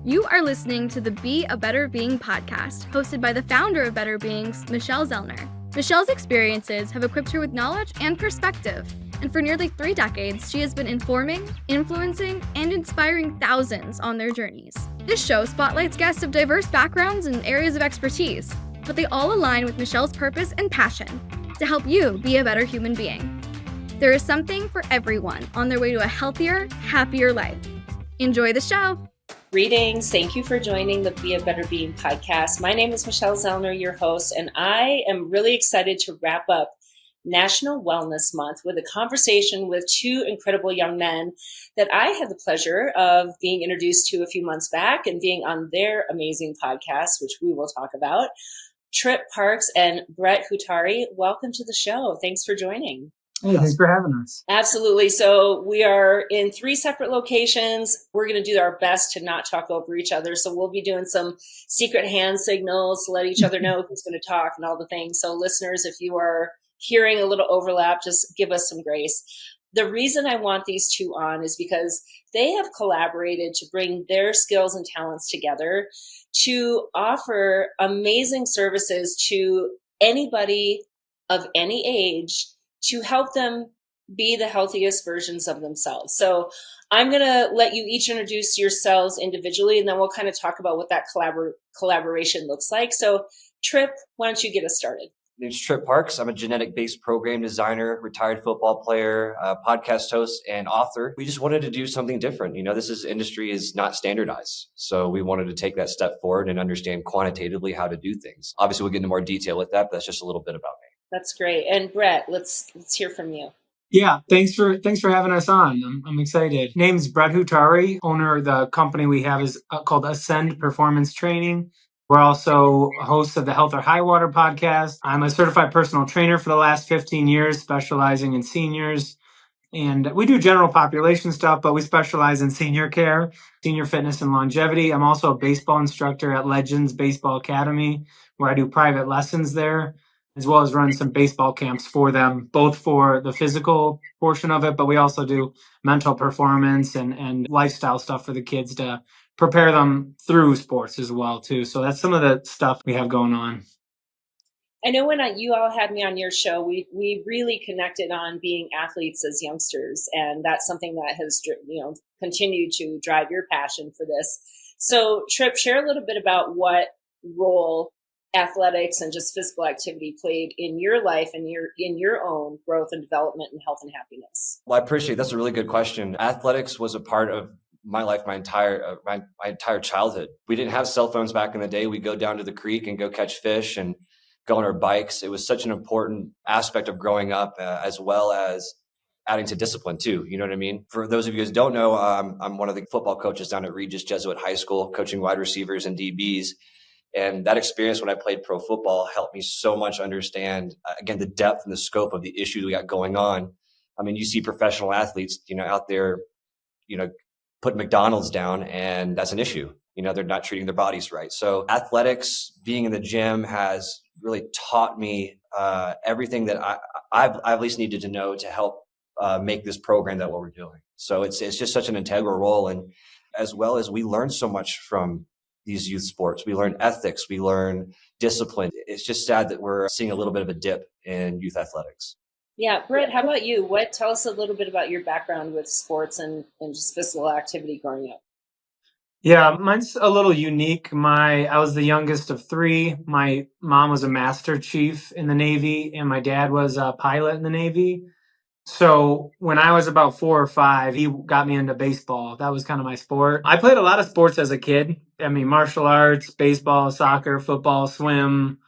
You are listening to the Be a Better Being podcast, hosted by the founder of Better Beings, Michelle Zellner. Michelle's experiences have equipped her with knowledge and perspective, and for nearly 3 decades, she has been informing, influencing, and inspiring thousands on their journeys. This show spotlights guests of diverse backgrounds and areas of expertise, but they all align with Michelle's purpose and passion to help you be a better human being. There is something for everyone on their way to a healthier, happier life. Enjoy the show. Greetings. Thank you for joining the Be a Better Being podcast. My name is Michelle Zellner, your host, and I am really excited to wrap up National Wellness Month with a conversation with 2 incredible young men that I had the pleasure of being introduced to a few months back and being on their amazing podcast, which we will talk about. Tripp Parks and Bret Huotari, welcome to the show. Thanks for joining. Hey, thanks for having us. Absolutely. So we are in 3 separate locations. We're going to do our best to not talk over each other. So we'll be doing some secret hand signals to let each other know who's going to talk and all the things. So listeners, if you are hearing a little overlap, just give us some grace. The reason I want these 2 on is because they have collaborated to bring their skills and talents together to offer amazing services to anybody of any age to help them be the healthiest versions of themselves. So I'm going to let you each introduce yourselves individually, and then we'll kind of talk about what that collaboration looks like. So Tripp, why don't you get us started? My name's Tripp Parks. I'm a genetic-based program designer, retired football player, podcast host, and author. We just wanted to do something different. You know, industry is not standardized. So we wanted to take that step forward and understand quantitatively how to do things. Obviously, we'll get into more detail with that, but that's just a little bit about me. That's great. And Bret, let's hear from you. Yeah, thanks for having us on. I'm excited. Name's Bret Huotari. Owner of the company we have is called Ascend Performance Training. We're also hosts of the Health or High Water podcast. I'm a certified personal trainer for the last 15 years, specializing in seniors. And we do general population stuff, but we specialize in senior care, senior fitness, and longevity. I'm also a baseball instructor at Legends Baseball Academy, where I do private lessons there, as well as run some baseball camps for them, both for the physical portion of it, but we also do mental performance and lifestyle stuff for the kids to prepare them through sports as well, too. So that's some of the stuff we have going on. I know when you all had me on your show, we really connected on being athletes as youngsters, and that's something that has continued to drive your passion for this. So Tripp, share a little bit about what role athletics and just physical activity played in your life and in your own growth and development and health and happiness. Well, I appreciate it. That's a really good question. Athletics was a part of my life, my entire childhood. We didn't have cell phones back in the day. We'd go down to the creek and go catch fish and go on our bikes. It was such an important aspect of growing up, as well as adding to discipline too. You know what I mean? For those of you guys who don't know, I'm one of the football coaches down at Regis Jesuit High School, coaching wide receivers and DBs. And that experience when I played pro football helped me so much understand, again, the depth and the scope of the issues we got going on. I mean, you see professional athletes, out there, putting McDonald's down, and that's an issue. They're not treating their bodies right. So athletics, being in the gym, has really taught me everything that I've at least needed to know to help make this program that what we're doing. So it's just such an integral role. And as well as we learn so much from these youth sports, we learn ethics, we learn discipline. It's just sad that we're seeing a little bit of a dip in youth athletics. Yeah, Bret, how about you? Tell us a little bit about your background with sports and just physical activity growing up. Yeah, mine's a little unique. I was the youngest of 3. My mom was a master chief in the Navy, and my dad was a pilot in the Navy. So when I was about 4 or 5, he got me into baseball. That was kind of my sport. I played a lot of sports as a kid. I mean, martial arts, baseball, soccer, football, swim,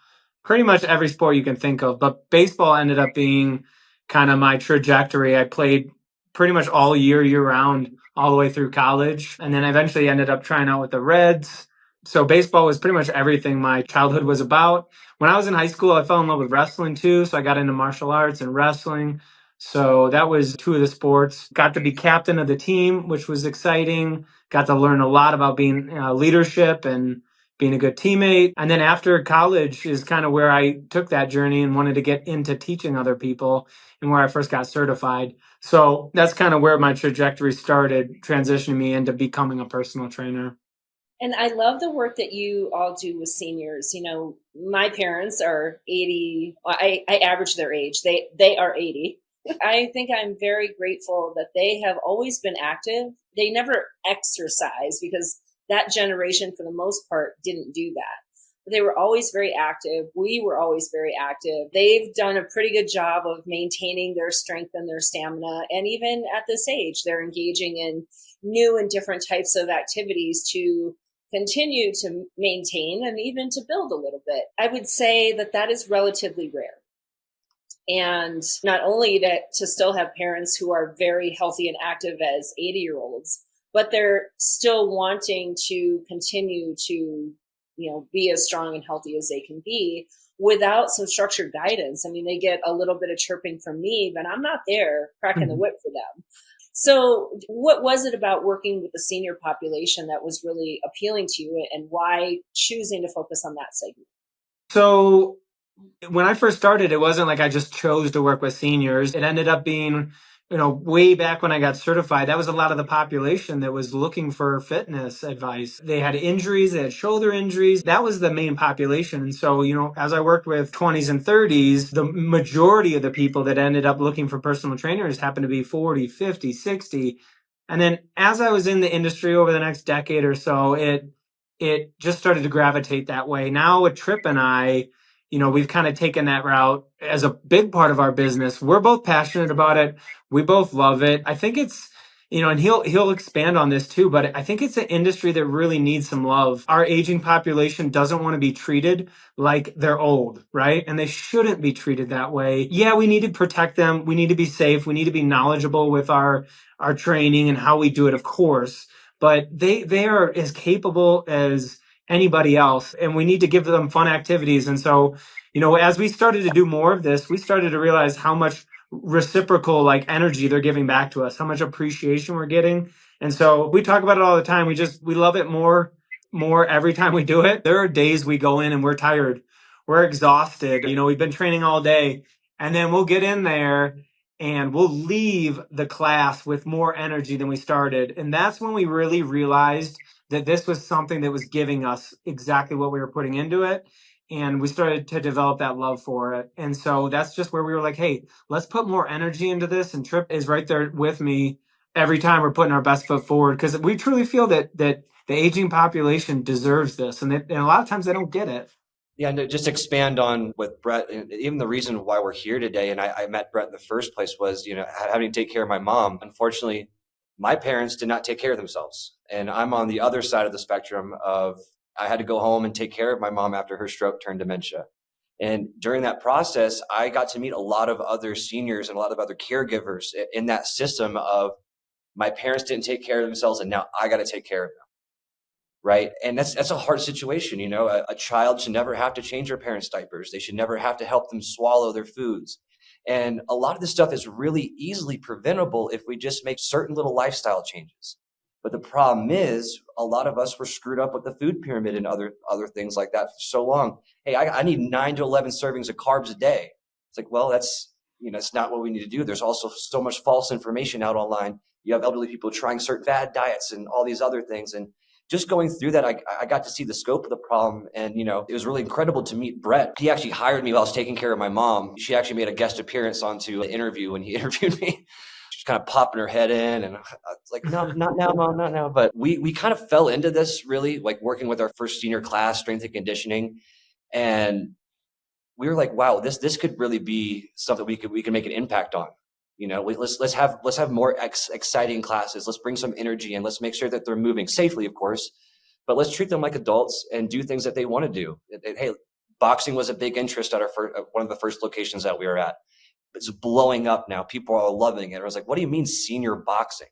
pretty much every sport you can think of. But baseball ended up being kind of my trajectory. I played pretty much all year round, all the way through college. And then I eventually ended up trying out with the Reds. So baseball was pretty much everything my childhood was about. When I was in high school, I fell in love with wrestling too. So I got into martial arts and wrestling. So that was 2 of the sports. Got to be captain of the team, which was exciting. Got to learn a lot about being leadership and being a good teammate. And then after college is kind of where I took that journey and wanted to get into teaching other people, and where I first got certified. So that's kind of where my trajectory started, transitioning me into becoming a personal trainer. And I love the work that you all do with seniors. My parents are 80. I average their age. They are 80. I think I'm very grateful that they have always been active. They never exercise because that generation, for the most part, didn't do that. They were always very active. We were always very active. They've done a pretty good job of maintaining their strength and their stamina. And even at this age, they're engaging in new and different types of activities to continue to maintain and even to build a little bit. I would say that is relatively rare. And not only to still have parents who are very healthy and active as 80-year-olds, but they're still wanting to continue to, be as strong and healthy as they can be without some structured guidance. I mean, they get a little bit of chirping from me, but I'm not there cracking the whip for them. So what was it about working with the senior population that was really appealing to you, and why choosing to focus on that segment? So when I first started, it wasn't like I just chose to work with seniors. It ended up being, way back when I got certified, that was a lot of the population that was looking for fitness advice. They had injuries, they had shoulder injuries. That was the main population. And so, as I worked with 20s and 30s, the majority of the people that ended up looking for personal trainers happened to be 40, 50, 60. And then as I was in the industry over the next decade or so, it just started to gravitate that way. Now with Tripp and I, we've kind of taken that route as a big part of our business. We're both passionate about it. We both love it. I think it's, and he'll expand on this too, but I think it's an industry that really needs some love. Our aging population doesn't want to be treated like they're old, right? And they shouldn't be treated that way. Yeah, we need to protect them. We need to be safe. We need to be knowledgeable with our training and how we do it, of course. But they are as capable as anybody else, and we need to give them fun activities. And so, as we started to do more of this, we started to realize how much reciprocal energy they're giving back to us, how much appreciation we're getting. And so we talk about it all the time. We love it more every time we do it. There are days we go in and we're tired, we're exhausted, we've been training all day, and then we'll get in there and we'll leave the class with more energy than we started. And that's when we really realized that this was something that was giving us exactly what we were putting into it. And we started to develop that love for it. And so that's just where we were like, hey, let's put more energy into this. And Tripp is right there with me every time we're putting our best foot forward, because we truly feel that the aging population deserves this. And a lot of times they don't get it. Yeah, and to just expand on with Bret, and even the reason why we're here today, and I met Bret in the first place was, having to take care of my mom. Unfortunately, my parents did not take care of themselves. And I'm on the other side of the spectrum of, I had to go home and take care of my mom after her stroke turned dementia. And during that process, I got to meet a lot of other seniors and a lot of other caregivers in that system of, my parents didn't take care of themselves, and now I got to take care of them. Right. And that's a hard situation. A child should never have to change their parents' diapers. They should never have to help them swallow their foods. And a lot of this stuff is really easily preventable if we just make certain little lifestyle changes. But the problem is, a lot of us were screwed up with the food pyramid and other things like that for so long. Hey, I need 9 to 11 servings of carbs a day. It's like, well, that's not what we need to do. There's also so much false information out online. You have elderly people trying certain fad diets and all these other things. And just going through that, I got to see the scope of the problem. And, it was really incredible to meet Bret. He actually hired me while I was taking care of my mom. She actually made a guest appearance onto an interview when he interviewed me. She's kind of popping her head in, and I was like, no, not now, Mom, not now. But we kind of fell into this really, working with our first senior class, strength and conditioning. And we were like, wow, this could really be something we can make an impact on. Let's have more exciting classes. Let's bring some energy and let's make sure that they're moving safely, of course, but let's treat them like adults and do things that they want to do. Hey, boxing was a big interest at one of the first locations that we were at. It's blowing up now. People are loving it. I was like, what do you mean senior boxing?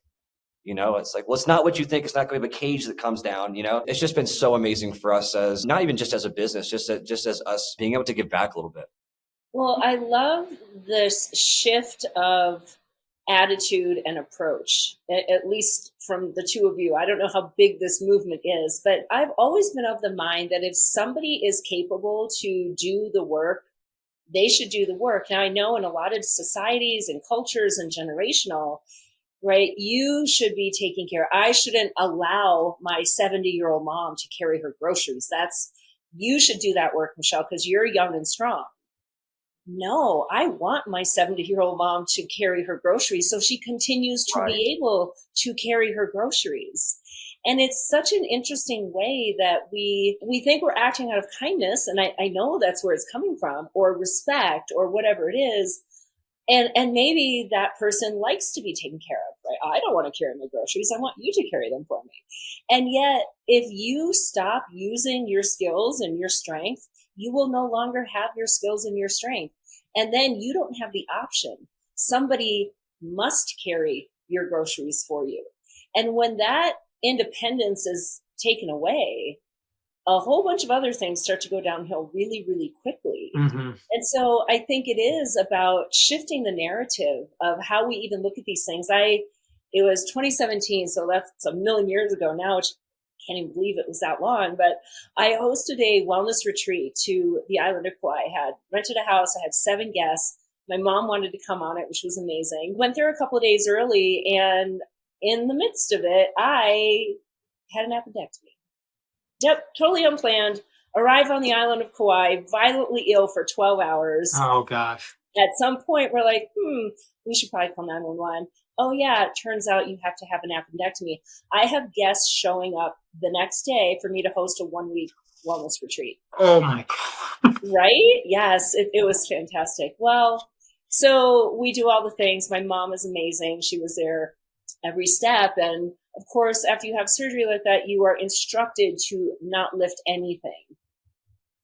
It's like, well, it's not what you think. It's not going to be a cage that comes down. It's just been so amazing for us, as not even just as a business, just as us being able to give back a little bit. Well, I love this shift of attitude and approach, at least from the two of you. I don't know how big this movement is, but I've always been of the mind that if somebody is capable to do the work, they should do the work. Now, I know in a lot of societies and cultures and generational, right? You should be taking care. I shouldn't allow my 70-year-old mom to carry her groceries. You should do that work, Michelle, because you're young and strong. No, I want my 70-year-old mom to carry her groceries so she continues to be able to carry her groceries. And it's such an interesting way that we think we're acting out of kindness. And I know that's where it's coming from, or respect, or whatever it is. And maybe that person likes to be taken care of, right? I don't want to carry my groceries. I want you to carry them for me. And yet, if you stop using your skills and your strength, you will no longer have your skills and your strength. And then you don't have the option. Somebody must carry your groceries for you. And when that independence is taken away, a whole bunch of other things start to go downhill really, really quickly. Mm-hmm. And so I think it is about shifting the narrative of how we even look at these things. It was 2017, so that's a million years ago now, which I can't even believe it was that long, but I hosted a wellness retreat to the island of Kauai. I had rented a house. I had 7 guests. My mom wanted to come on it, which was amazing. Went there a couple of days early, and in the midst of it, I had an appendectomy. Yep, totally unplanned. Arrive on the island of Kauai, violently ill for 12 hours. Oh, gosh. At some point, we're like, we should probably call 911. Oh, yeah, it turns out you have to have an appendectomy. I have guests showing up the next day for me to host a 1-week wellness retreat. Oh, my God. Right? Yes, it was fantastic. Well, so we do all the things. My mom is amazing. She was there every step. And of course, after you have surgery like that, you are instructed to not lift anything.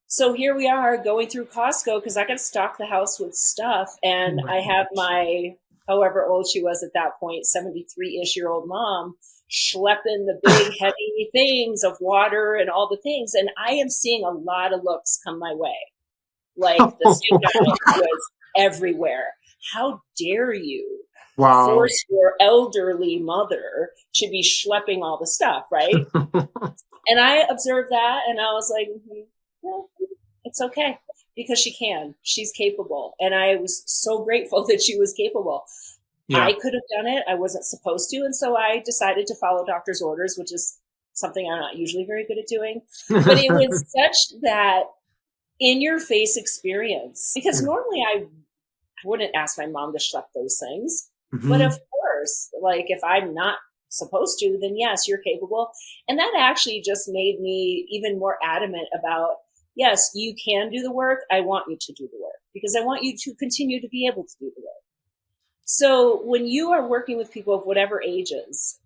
So here we are going through Costco because I got to stock the house with stuff. And I have my, however old she was at that point, 73-ish-year-old mom, schlepping the big heavy things of water and all the things. And I am seeing a lot of looks come my way. Like the stink eye was everywhere. How dare you force your elderly mother to be schlepping all the stuff, right? And I observed that and I was like, well, it's okay because she can. She's capable. And I was so grateful that she was capable. Yeah. I could have done it. I wasn't supposed to. And so I decided to follow doctor's orders, which is something I'm not usually very good at doing. But it was such that in-your-face experience, because normally I wouldn't ask my mom to schlep those things. Mm-hmm. But of course, like if I'm not supposed to, then yes, you're capable. And that actually just made me even more adamant about, yes, you can do the work. I want you to do the work because I want you to continue to be able to do the work. So when you are working with people of whatever ages,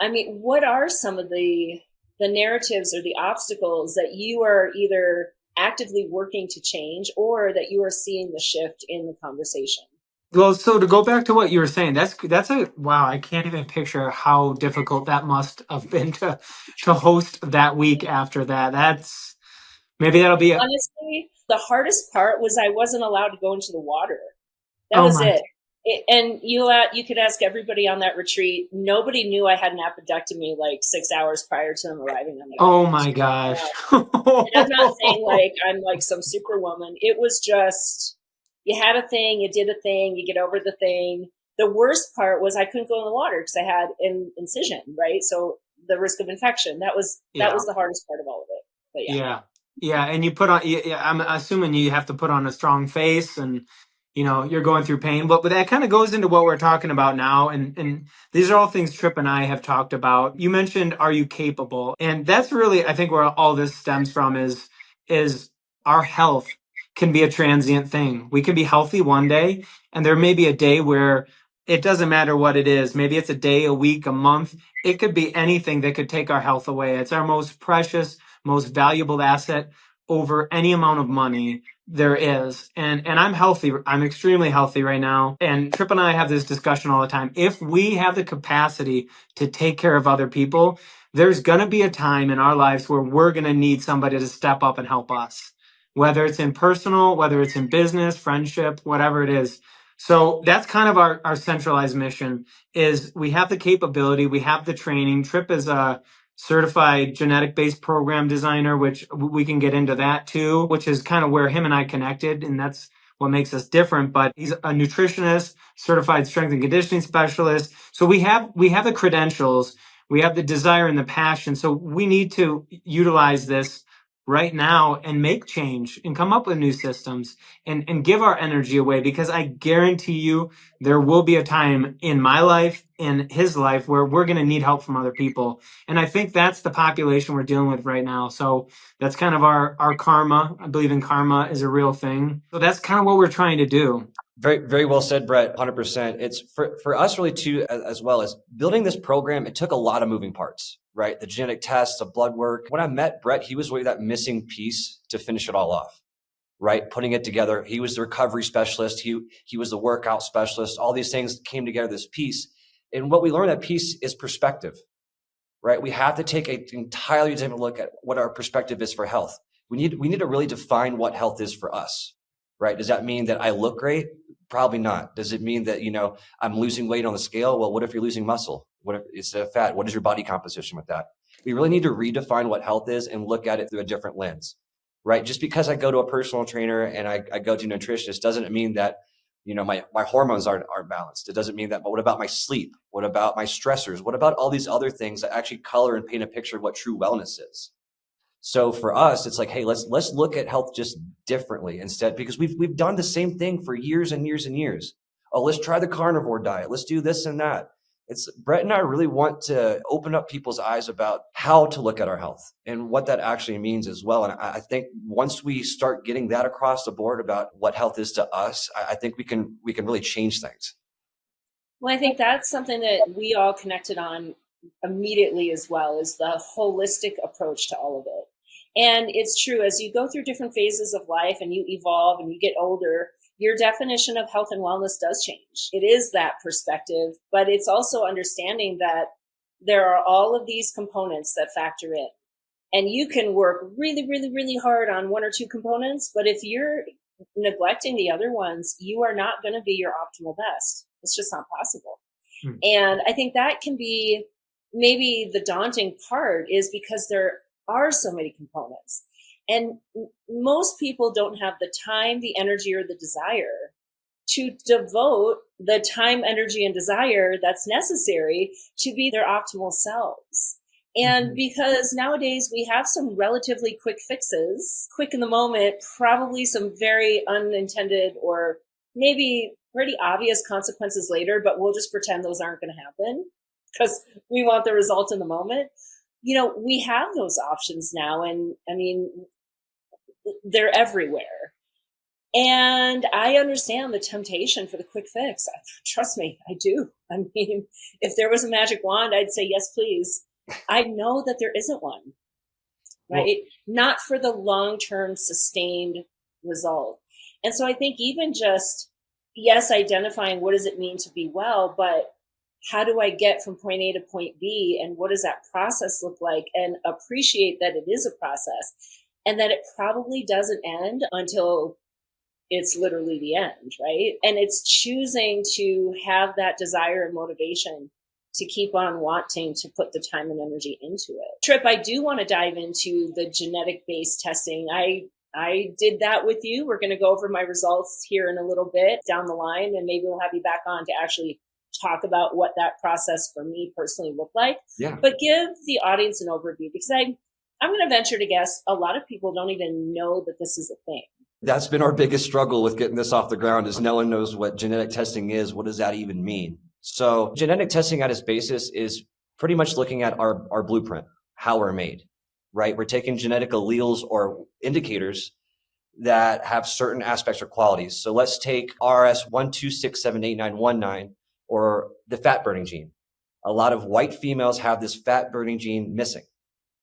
I mean, what are some of the narratives or the obstacles that you are either actively working to change or that you are seeing the shift in the conversation? Well, so to go back to what you were saying, that's a wow. I can't even picture how difficult that must have been to host that week after that. Maybe that'll be honestly, the hardest part was I wasn't allowed to go into the water. That was it. And you could ask everybody on that retreat. Nobody knew I had an appendectomy like 6 hours prior to them arriving on the Oh my gosh. And I'm not saying like I'm like some superwoman. It was just, you had a thing, you did a thing, you get over the thing. The worst part was I couldn't go in the water because I had an incision, right? So the risk of infection, that was the hardest part of all of it. But yeah. And you put on, I'm assuming you have to put on a strong face and, you're going through pain, but that kind of goes into what we're talking about now. And these are all things Tripp and I have talked about. You mentioned, are you capable? And that's really, I think where all this stems from is our health can be a transient thing. We can be healthy one day, and there may be a day where it doesn't matter what it is. Maybe it's a day, a week, a month. It could be anything that could take our health away. It's our most precious, most valuable asset over any amount of money there is. And I'm healthy. I'm extremely healthy right now. And Tripp and I have this discussion all the time. If we have the capacity to take care of other people, there's going to be a time in our lives where we're going to need somebody to step up and help us. Whether it's in personal, whether it's in business, friendship, whatever it is. So that's kind of our centralized mission is we have the capability, we have the training. Tripp is a certified genetic-based program designer, which we can get into that too, which is kind of where him and I connected. And that's what makes us different, but he's a nutritionist, certified strength and conditioning specialist. So we have the credentials, we have the desire and the passion. So we need to utilize this right now and make change and come up with new systems and give our energy away, because I guarantee you there will be a time in my life, in his life, where we're going to need help from other people. And I think that's the population we're dealing with right now. So that's kind of our karma. I believe in karma is a real thing. So that's kind of what we're trying to do. Very, very well said, Bret. 100%. It's for us really too, as well as building this program. It took a lot of moving parts, right? The genetic tests, the blood work. When I met Bret, he was really that missing piece to finish it all off, right? Putting it together. He was the recovery specialist. He was the workout specialist. All these things came together, this piece. And what we learned, that piece is perspective, right? We have to take an entirely different look at what our perspective is for health. We need to really define what health is for us, right? Does that mean that I look great? Probably not. Does it mean that, I'm losing weight on the scale? Well, what if you're losing muscle? What if it's fat? What is your body composition with that? We really need to redefine what health is and look at it through a different lens, right? Just because I go to a personal trainer and I go to a nutritionist doesn't mean that, my hormones aren't balanced. It doesn't mean that, but what about my sleep? What about my stressors? What about all these other things that actually color and paint a picture of what true wellness is? So for us, it's like, hey, let's look at health just differently instead, because we've done the same thing for years and years and years. Oh, let's try the carnivore diet. Let's do this and that. It's Bret and I really want to open up people's eyes about how to look at our health and what that actually means as well. And I think once we start getting that across the board about what health is to us, I think we can really change things. Well, I think that's something that we all connected on immediately as well, is the holistic approach to all of it. And it's true, as you go through different phases of life and you evolve and you get older, your definition of health and wellness does change. It is that perspective, but it's also understanding that there are all of these components that factor in. And you can work really, really, really hard on one or two components, but if you're neglecting the other ones, you are not going to be your optimal best. It's just not possible. And I think that can be maybe the daunting part, is because there are so many components. And most people don't have the time, the energy, or the desire to devote the time, energy, and desire that's necessary to be their optimal selves. And because nowadays we have some relatively quick fixes, quick in the moment, probably some very unintended or maybe pretty obvious consequences later, but we'll just pretend those aren't going to happen because we want the result in the moment. We have those options now, and I mean, they're everywhere. And I understand the temptation for the quick fix. Trust me, I do. I mean, if there was a magic wand, I'd say, yes, please. I know that there isn't one, right? Not for the long-term sustained result. And so I think even just, yes, identifying what does it mean to be well, but how do I get from point A to point B, and what does that process look like, and appreciate that it is a process and that it probably doesn't end until it's literally the end, right? And it's choosing to have that desire and motivation to keep on wanting to put the time and energy into it. Tripp, I do want to dive into the genetic-based testing. I did that with you. We're going to go over my results here in a little bit down the line, and maybe we'll have you back on to actually talk about what that process for me personally looked like. Yeah. But give the audience an overview, because I'm going to venture to guess a lot of people don't even know that this is a thing. That's been our biggest struggle with getting this off the ground, is no one knows what genetic testing is. What does that even mean? So genetic testing at its basis is pretty much looking at our blueprint, how we're made, right? We're taking genetic alleles or indicators that have certain aspects or qualities. So let's take RS126789119, or the fat burning gene. A lot of white females have this fat burning gene missing.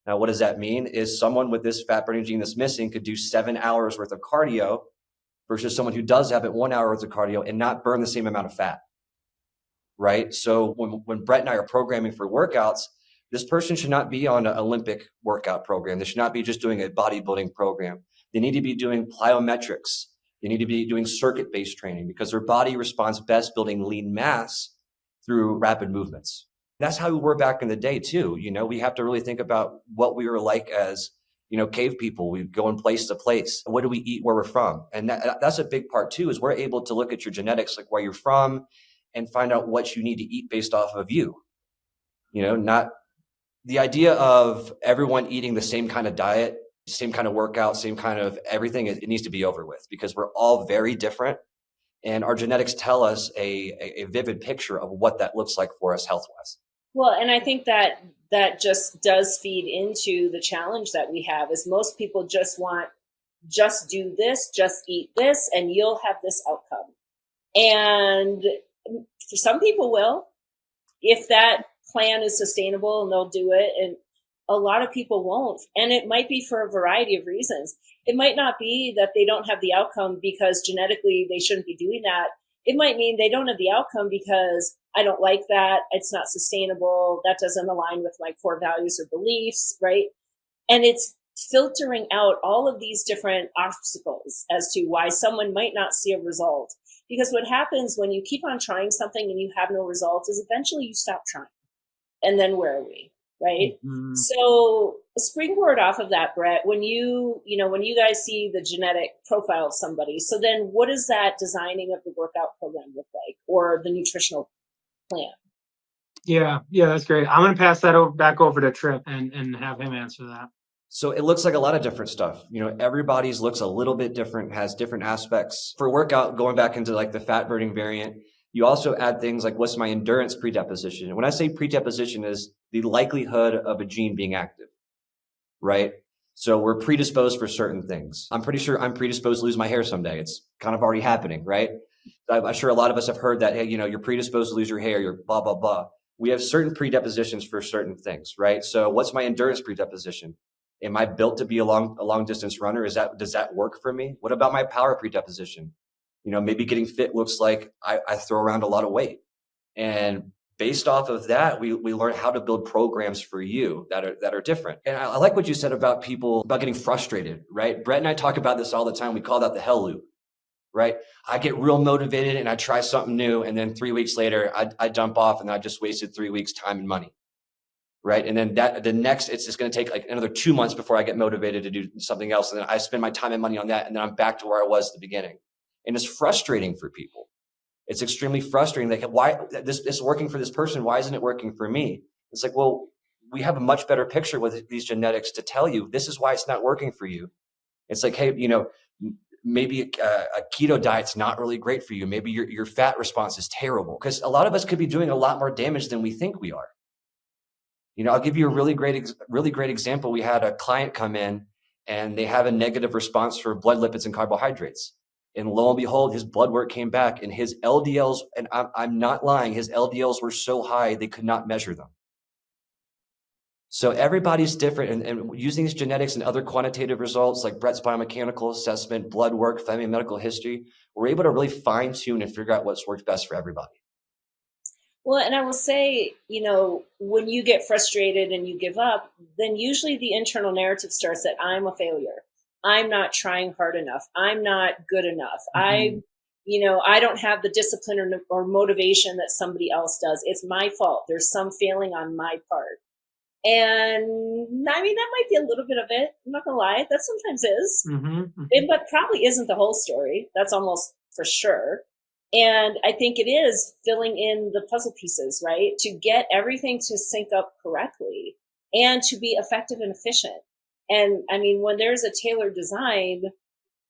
Now, what does that mean? Is someone with this fat burning gene that's missing could do 7 hours worth of cardio versus someone who does have it 1 hour worth of cardio and not burn the same amount of fat, right? So when Bret and I are programming for workouts, this person should not be on an Olympic workout program. They should not be just doing a bodybuilding program. They need to be doing plyometrics. They need to be doing circuit-based training, because their body responds best building lean mass through rapid movements. That's how we were back in the day too. We have to really think about what we were like as, cave people, we go in place to place. What do we eat where we're from? And that's a big part too, is we're able to look at your genetics, like where you're from, and find out what you need to eat based off of you. Not the idea of everyone eating the same kind of diet, same kind of workout, same kind of everything. It needs to be over with, because we're all very different. And our genetics tell us a vivid picture of what that looks like for us health-wise. Well, and I think that just does feed into the challenge that we have, is most people just want, just do this, just eat this, and you'll have this outcome. And for some people will, if that plan is sustainable, and they'll do it. And a lot of people won't. And it might be for a variety of reasons. It might not be that they don't have the outcome because genetically they shouldn't be doing that. It might mean they don't have the outcome because I don't like that. It's not sustainable. That doesn't align with my core values or beliefs, right? And it's filtering out all of these different obstacles as to why someone might not see a result. Because what happens when you keep on trying something and you have no results is eventually you stop trying. And then where are we, right? Mm-hmm. So springboard off of that, Bret, when you guys see the genetic profile of somebody, so then what does that designing of the workout program look like, or the nutritional plan? Yeah, that's great. I'm going to pass that back over to Tripp and have him answer that. So it looks like a lot of different stuff. Everybody's looks a little bit different, has different aspects. For workout, going back into like the fat burning variant, you also add things like, what's my endurance predisposition? And when I say predisposition, is the likelihood of a gene being active, right? So we're predisposed for certain things. I'm pretty sure I'm predisposed to lose my hair someday. It's kind of already happening, right? I'm sure a lot of us have heard that, hey, you're predisposed to lose your hair, you're blah, blah, blah. We have certain predispositions for certain things, right? So what's my endurance predisposition? Am I built to be a long distance runner? Does that work for me? What about my power predisposition? Maybe getting fit looks like I throw around a lot of weight. And based off of that, we learn how to build programs for you that are different. And I like what you said about people, about getting frustrated, right? Bret and I talk about this all the time. We call that the hell loop, right? I get real motivated and I try something new. And then 3 weeks later, I dump off and I just wasted 3 weeks time and money. Right. And then it's just going to take like another 2 months before I get motivated to do something else. And then I spend my time and money on that. And then I'm back to where I was at the beginning. And it's frustrating for people. It's extremely frustrating. Like, why this is working for this person? Why isn't it working for me? It's like, well, we have a much better picture with these genetics to tell you this is why it's not working for you. It's like, hey, maybe a keto diet's not really great for you. Maybe your fat response is terrible, because a lot of us could be doing a lot more damage than we think we are. I'll give you a really great example. We had a client come in and they have a negative response for blood lipids and carbohydrates. And lo and behold, his blood work came back and his LDLs, and I'm not lying, his LDLs were so high, they could not measure them. So everybody's different. And using these genetics and other quantitative results like Bret's biomechanical assessment, blood work, family medical history, we're able to really fine tune and figure out what's worked best for everybody. Well, and I will say, when you get frustrated and you give up, then usually the internal narrative starts that I'm a failure. I'm not trying hard enough. I'm not good enough. Mm-hmm. I don't have the discipline or motivation that somebody else does. It's my fault. There's some failing on my part. And I mean, that might be a little bit of it. I'm not gonna lie. That sometimes is, but probably isn't the whole story. That's almost for sure. And I think it is filling in the puzzle pieces, right? To get everything to sync up correctly and to be effective and efficient. And I mean, when there's a tailored design,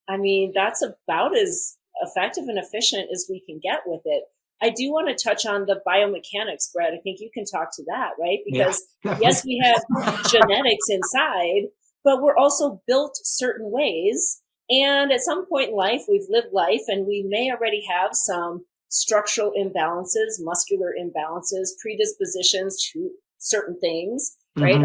I mean, that's about as effective and efficient as we can get with it. I do want to touch on the biomechanics, Bret. I think you can talk to that, right? Because yes, we have genetics inside, but we're also built certain ways. And at some point in life, we've lived life and we may already have some structural imbalances, muscular imbalances, predispositions to certain things, right?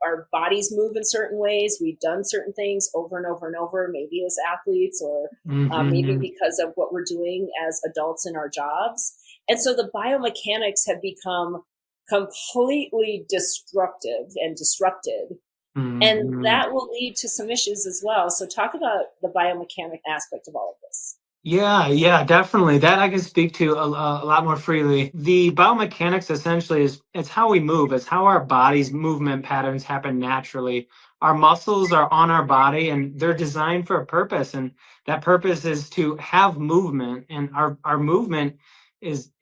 Our bodies move in certain ways. We've done certain things over and over and over, maybe as athletes or maybe because of what we're doing as adults in our jobs. And so the biomechanics have become completely destructive and disrupted. And that will lead to some issues as well. So talk about the biomechanic aspect of all of this. Yeah, definitely. That I can speak to a lot more freely. The biomechanics essentially it's how we move. It's how our body's movement patterns happen naturally. Our muscles are on our body and they're designed for a purpose. And that purpose is to have movement. And our movement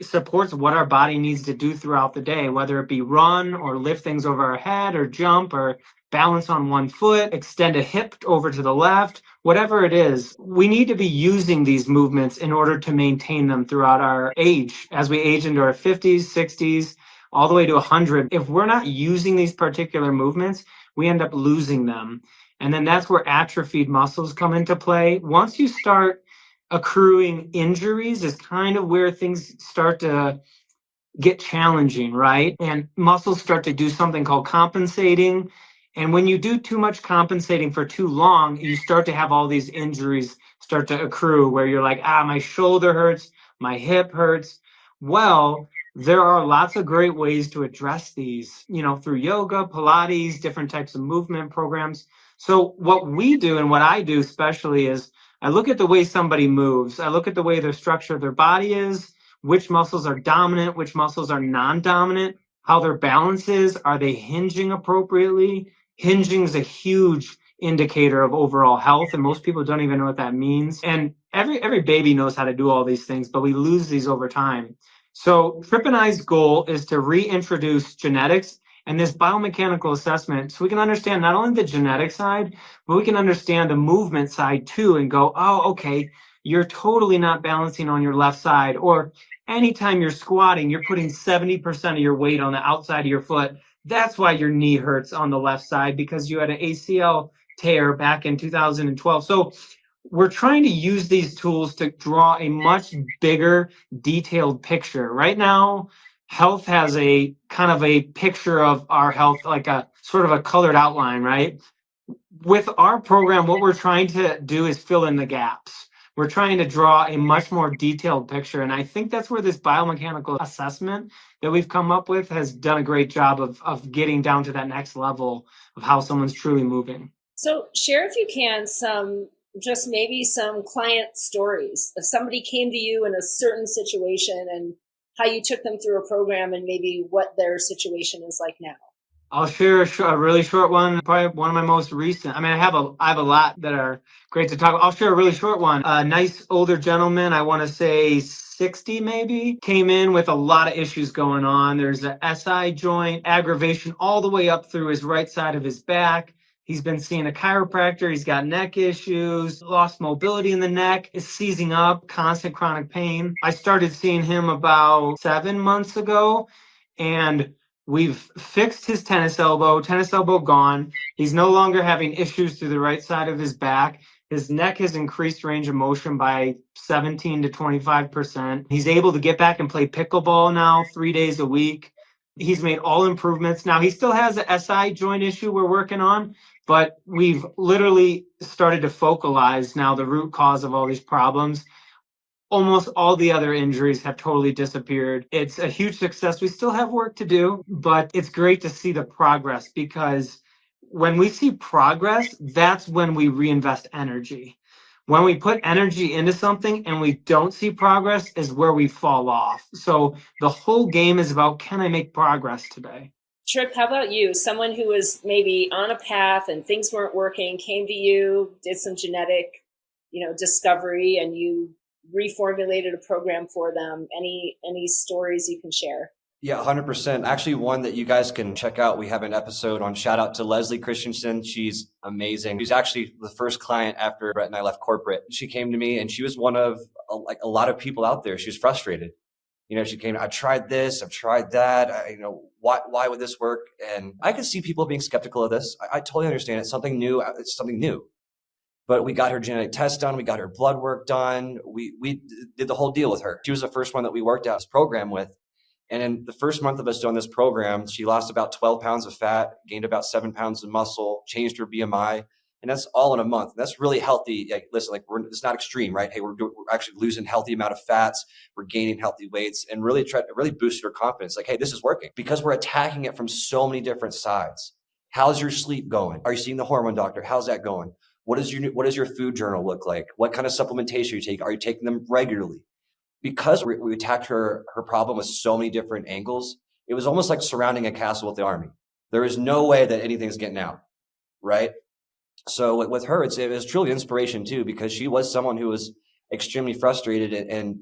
supports what our body needs to do throughout the day, whether it be run or lift things over our head or jump or balance on one foot, extend a hip over to the left, whatever it is. We need to be using these movements in order to maintain them throughout our age. As we age into our 50s, 60s, all the way to 100, if we're not using these particular movements, we end up losing them. And then that's where atrophied muscles come into play. Once you start accruing injuries is kind of where things start to get challenging, right? And muscles start to do something called compensating. And when you do too much compensating for too long, you start to have all these injuries start to accrue where you're like, my shoulder hurts, my hip hurts. Well, there are lots of great ways to address these, through yoga, Pilates, different types of movement programs. So what we do and what I do especially is I look at the way somebody moves. I look at the way their structure of their body is, which muscles are dominant, which muscles are non-dominant, how their balance is, are they hinging appropriately? Hinging is a huge indicator of overall health, and most people don't even know what that means. And every baby knows how to do all these things, but we lose these over time. So Tripp and I's goal is to reintroduce genetics and this biomechanical assessment so we can understand not only the genetic side, but we can understand the movement side too and go, okay, you're totally not balancing on your left side. Or anytime you're squatting, you're putting 70% of your weight on the outside of your foot. That's why your knee hurts on the left side, because you had an ACL tear back in 2012. So we're trying to use these tools to draw a much bigger, detailed picture. Right now, health has a kind of a picture of our health, like a sort of a colored outline, right? With our program, what we're trying to do is fill in the gaps. We're trying to draw a much more detailed picture. And I think that's where this biomechanical assessment that we've come up with has done a great job of getting down to that next level of how someone's truly moving. So share, if you can, maybe some client stories. If somebody came to you in a certain situation and how you took them through a program and maybe what their situation is like now. I'll share a really short one, probably one of my most recent. I mean, I have a lot that are great to talk about. I'll share a really short one. A nice older gentleman, I want to say 60 maybe, came in with a lot of issues going on. There's a SI joint aggravation all the way up through his right side of his back. He's been seeing a chiropractor. He's got neck issues, lost mobility in the neck, is seizing up, constant chronic pain. I started seeing him about 7 months ago, and we've fixed his tennis elbow gone. He's no longer having issues through the right side of his back. His neck has increased range of motion by 17 to 25%. He's able to get back and play pickleball now 3 days a week. He's made all improvements. Now, he still has an SI joint issue we're working on, but we've literally started to focalize now the root cause of all these problems. Almost all the other injuries have totally disappeared. It's a huge success. We still have work to do, but it's great to see the progress, because when we see progress, that's when we reinvest energy. When we put energy into something and we don't see progress is where we fall off. So the whole game is about, can I make progress today? Tripp, how about you? Someone who was maybe on a path and things weren't working, came to you, did some genetic, discovery, and you reformulated a program for them. Any stories you can share? Yeah, 100%. Actually, one that you guys can check out. We have an episode on, shout out to Leslie Christensen. She's amazing. She's actually the first client after Bret and I left corporate. She came to me and she was one of a lot of people out there. She was frustrated. She came, I tried this, I've tried that. Why would this work? And I could see people being skeptical of this. I totally understand. It's something new. It's something new. But we got her genetic test done. We got her blood work done. We did the whole deal with her. She was the first one that we worked out this program with. And in the first month of us doing this program, she lost about 12 pounds of fat, gained about 7 pounds of muscle, changed her BMI. And that's all in a month. That's really healthy. Listen, it's not extreme, right? Hey, we're actually losing healthy amount of fats. We're gaining healthy weights, and really boosted her confidence. Like, hey, this is working, because we're attacking it from so many different sides. How's your sleep going? Are you seeing the hormone doctor? How's that going? What does your food journal look like? What kind of supplementation you take? Are you taking them regularly? Because we attacked her problem with so many different angles, it was almost like surrounding a castle with the army. There is no way that anything's getting out. right? So with her, it was truly inspiration too, because she was someone who was extremely frustrated, and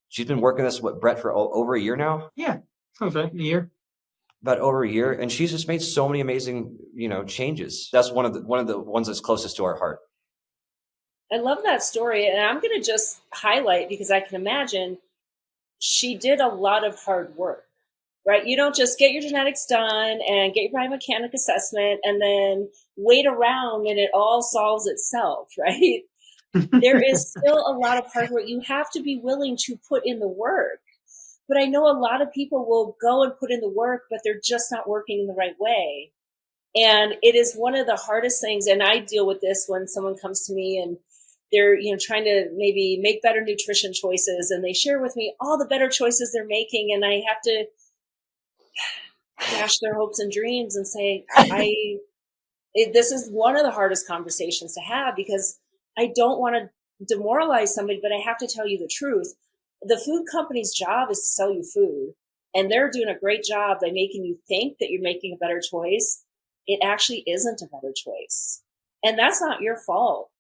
she's been working this with Bret for over a year now. Yeah, sounds right. A year. About over a year, and she's just made so many amazing, changes. That's one of the ones that's closest to our heart. I love that story, and I'm going to just highlight, because I can imagine she did a lot of hard work, right? You don't just get your genetics done and get your biomechanic assessment and then wait around and it all solves itself, right? There is still a lot of hard work. You have to be willing to put in the work. But I know a lot of people will go and put in the work, but they're just not working in the right way. And it is one of the hardest things. And I deal with this when someone comes to me and they're, trying to maybe make better nutrition choices, and they share with me all the better choices they're making. And I have to dash their hopes and dreams and say, this is one of the hardest conversations to have, because I don't want to demoralize somebody, but I have to tell you the truth. The food company's job is to sell you food, and they're doing a great job by making you think that you're making a better choice. It actually isn't a better choice. And that's not your fault.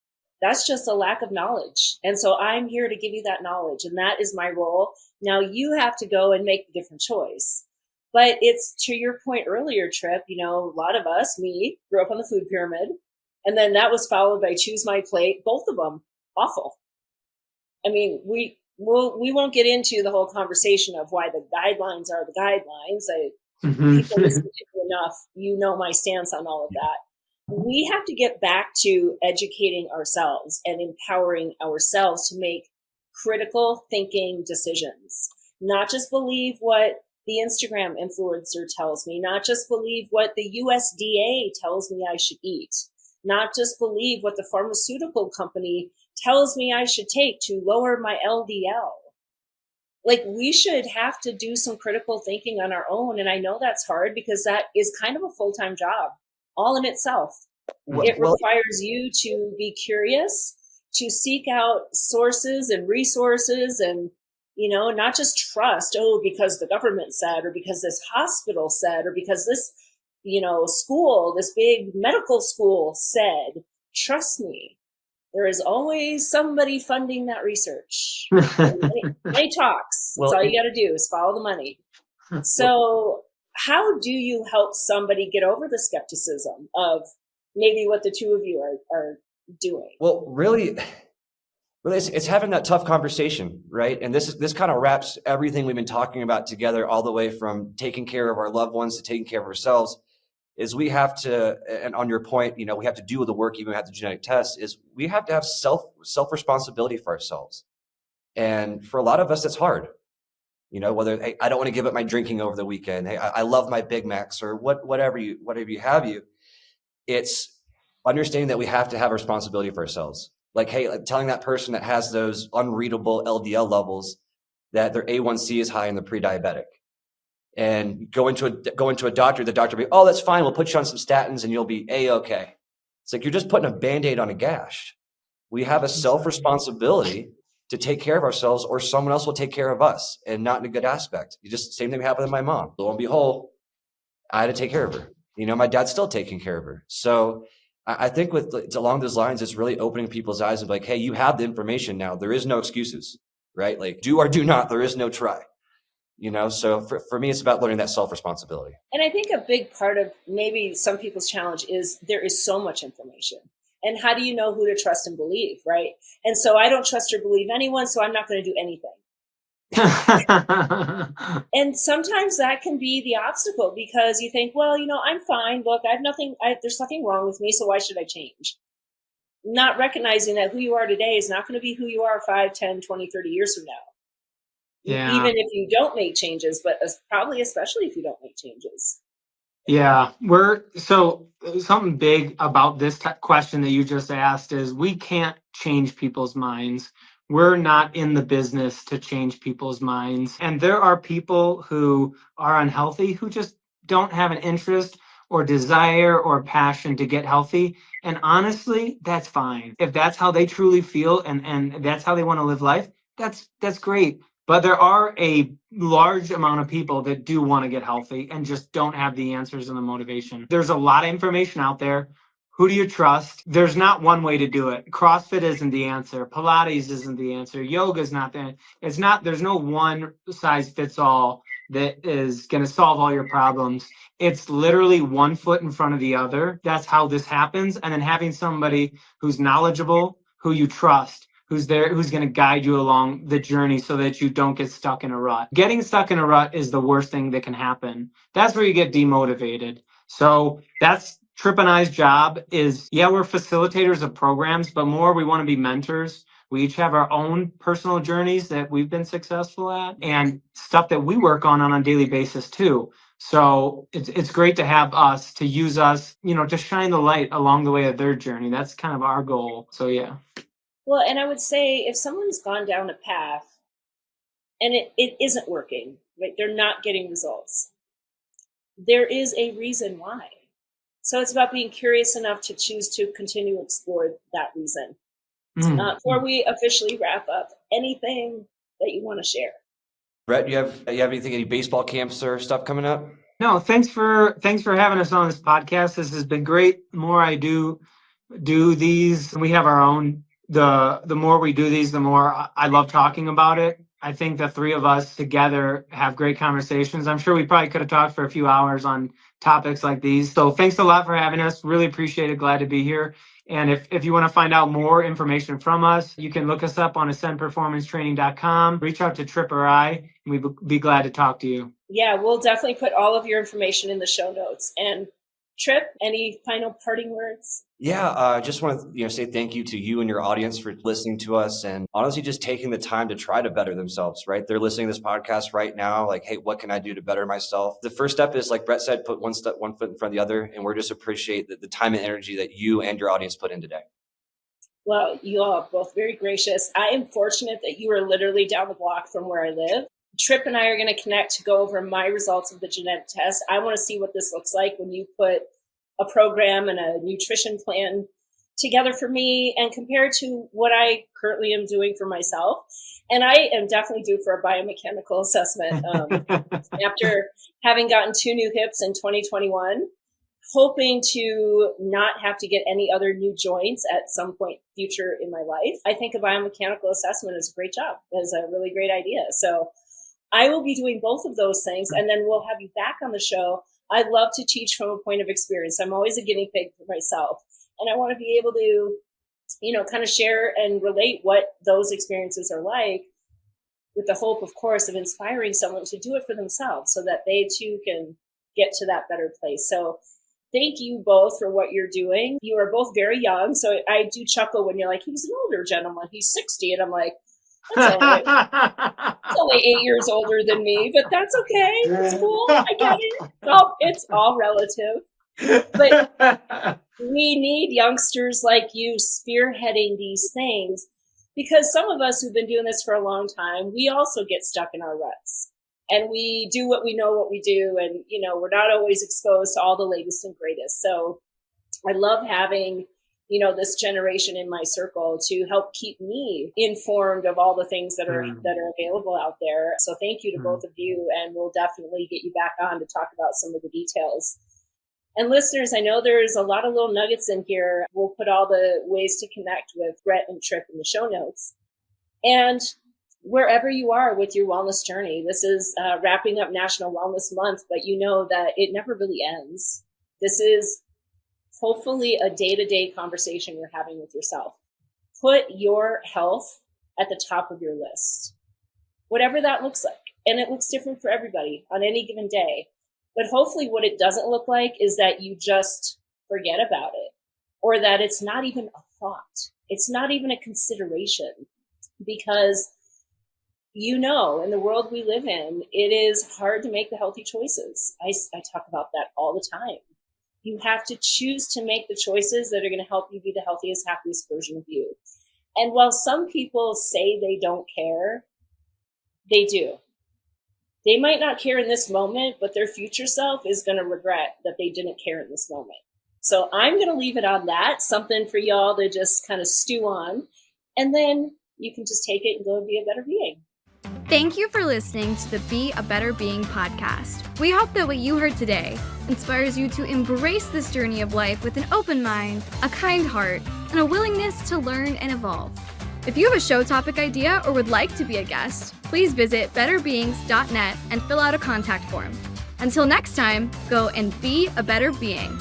That's just a lack of knowledge. And so I'm here to give you that knowledge, and that is my role. Now you have to go and make a different choice. But it's to your point earlier, Tripp, a lot of us, me, grew up on the food pyramid, and then that was followed by Choose My Plate, both of them awful. I mean, we won't get into the whole conversation of why the guidelines are the guidelines. People listen to me enough, my stance on all of that. We have to get back to educating ourselves and empowering ourselves to make critical thinking decisions, not just believe what the Instagram influencer tells me, not just believe what the USDA tells me I should eat, not just believe what the pharmaceutical company tells me I should take to lower my LDL. Like, we should have to do some critical thinking on our own. And I know that's hard, because that is kind of a full-time job all in itself. It requires you to be curious, to seek out sources and resources, and, not just trust, because the government said, or because this hospital said, or because this, school, this big medical school said. Trust me, there is always somebody funding that research. Money talks. That's all you got to do is follow the money. So how do you help somebody get over the skepticism of maybe what the two of you are doing? Well, really, it's having that tough conversation, right? And this kind of wraps everything we've been talking about together, all the way from taking care of our loved ones to taking care of ourselves. Is we have to, and on your point, we have to do the work, even at the genetic test, is we have to have self responsibility for ourselves. And for a lot of us, it's hard. Whether, hey, I don't want to give up my drinking over the weekend. Hey, I love my Big Macs, or whatever you have. It's understanding that we have to have responsibility for ourselves. Like, hey, telling that person that has those unreadable LDL levels that their A1C is high and they're pre-diabetic. And go into a doctor, the doctor will be, oh, that's fine, we'll put you on some statins and you'll be A-okay. It's like you're just putting a Band-Aid on a gash. We have a self-responsibility to take care of ourselves, or someone else will take care of us, and not in a good aspect. Same thing happened with my mom. Lo and behold, I had to take care of her. My dad's still taking care of her. So I think it's along those lines, it's really opening people's eyes of like, hey, you have the information now. There is no excuses, right? Like, do or do not, there is no try. So for me, it's about learning that self-responsibility. And I think a big part of maybe some people's challenge is there is so much information. And how do you know who to trust and believe, right? And so I don't trust or believe anyone, so I'm not going to do anything. And sometimes that can be the obstacle, because you think, well, I'm fine. Look, there's nothing wrong with me, so why should I change? Not recognizing that who you are today is not going to be who you are 5, 10, 20, 30 years from now. Yeah. Even if you don't make changes, but probably especially if you don't make changes. Yeah, so something big about this question that you just asked is we can't change people's minds. We're not in the business to change people's minds. And there are people who are unhealthy who just don't have an interest or desire or passion to get healthy. And honestly, that's fine. If that's how they truly feel and that's how they want to live life, that's great. But there are a large amount of people that do want to get healthy and just don't have the answers and the motivation. There's a lot of information out there. Who do you trust? There's not one way to do it. CrossFit isn't the answer. Pilates isn't the answer. Yoga is not the. It's not. There's no one size fits all that is going to solve all your problems. It's literally one foot in front of the other. That's how this happens. And then having somebody who's knowledgeable, who you trust, who's there, who's going to guide you along the journey so that you don't get stuck in a rut. Getting stuck in a rut is the worst thing that can happen. That's where you get demotivated. So that's Tripp and I's job is, we're facilitators of programs, but more we want to be mentors. We each have our own personal journeys that we've been successful at and stuff that we work on a daily basis too. So it's great to have us, to use us, to shine the light along the way of their journey. That's kind of our goal. So yeah. Well, and I would say if someone's gone down a path and it isn't working, right? They're not getting results. There is a reason why. So it's about being curious enough to choose to continue to explore that reason. Before we officially wrap up, anything that you want to share? Bret, you have anything, any baseball camps or stuff coming up? No, thanks for having us on this podcast. This has been great. The more I do these, we have our own. The more we do these, the more I love talking about it. I think the three of us together have great conversations. I'm sure we probably could have talked for a few hours on topics like these. So thanks a lot for having us. Really appreciate it. Glad to be here. And if you want to find out more information from us, you can look us up on ascendperformancetraining.com. Reach out to Tripp or I. We'd be glad to talk to you. Yeah, we'll definitely put all of your information in the show notes. And Tripp, any final parting words? Yeah, I just want to say thank you to you and your audience for listening to us and honestly just taking the time to try to better themselves, right? They're listening to this podcast right now, like, hey, what can I do to better myself? The first step is, like Bret said, put one foot in front of the other, and we're just appreciate the time and energy that you and your audience put in today. Well, you all are both very gracious. I am fortunate that you are literally down the block from where I live. Tripp and I are going to connect to go over my results of the genetic test. I want to see what this looks like when you put a program and a nutrition plan together for me and compare to what I currently am doing for myself. And I am definitely due for a biomechanical assessment after having gotten 2 new hips in 2021, hoping to not have to get any other new joints at some point future in my life. I think a biomechanical assessment is a great job. It's a really great idea. So I will be doing both of those things, and then we'll have you back on the show. I love to teach from a point of experience. I'm always a guinea pig for myself. And I want to be able to, kind of share and relate what those experiences are like with the hope, of course, of inspiring someone to do it for themselves so that they too can get to that better place. So thank you both for what you're doing. You are both very young. So I do chuckle when you're like, he's an older gentleman. He's 60. And I'm like, it's only 8 years older than me, but that's okay. It's cool. I get it. It's all relative. But we need youngsters like you spearheading these things, because some of us who've been doing this for a long time, we also get stuck in our ruts. And we do what we know what we do. And, we're not always exposed to all the latest and greatest. So I love having this generation in my circle to help keep me informed of all the things that are available out there. So thank you to both of you, and we'll definitely get you back on to talk about some of the details. And listeners, I know there's a lot of little nuggets in here. We'll put all the ways to connect with Bret and Tripp in the show notes. And wherever you are with your wellness journey, this is wrapping up National Wellness Month, but you know that it never really ends. This is hopefully a day-to-day conversation you're having with yourself. Put your health at the top of your list, whatever that looks like. And it looks different for everybody on any given day. But hopefully what it doesn't look like is that you just forget about it, or that it's not even a thought. It's not even a consideration, because in the world we live in, it is hard to make the healthy choices. I talk about that all the time. You have to choose to make the choices that are going to help you be the healthiest, happiest version of you. And while some people say they don't care, they do. They might not care in this moment, but their future self is going to regret that they didn't care in this moment. So I'm going to leave it on that, something for y'all to just kind of stew on. And then you can just take it and go and be a better being. Thank you for listening to the Be a Better Being podcast. We hope that what you heard today inspires you to embrace this journey of life with an open mind, a kind heart, and a willingness to learn and evolve. If you have a show topic idea or would like to be a guest, please visit betterbeings.net and fill out a contact form. Until next time, go and be a better being.